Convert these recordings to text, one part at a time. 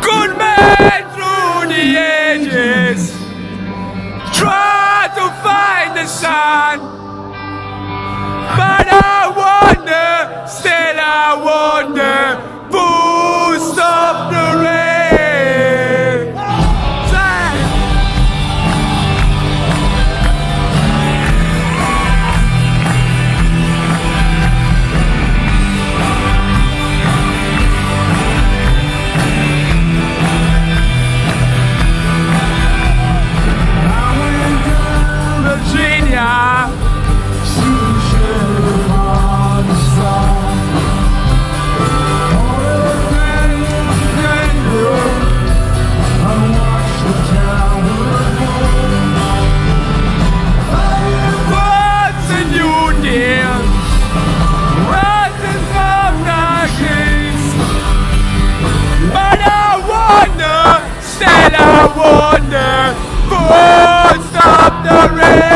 Good man through the ages, try to find the sun, but I wonder, still I wonder, who stopped the rain? I wonder who stopped the rain.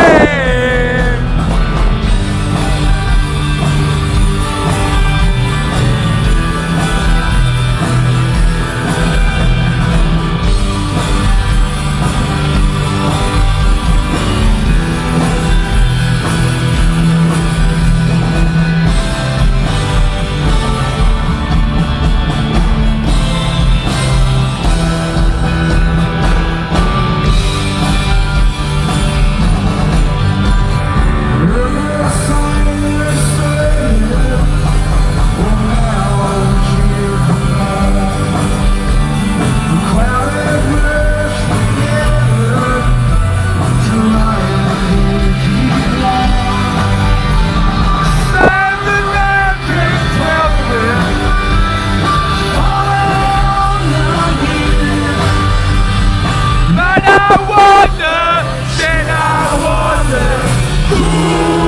I wonder, then I wonder, who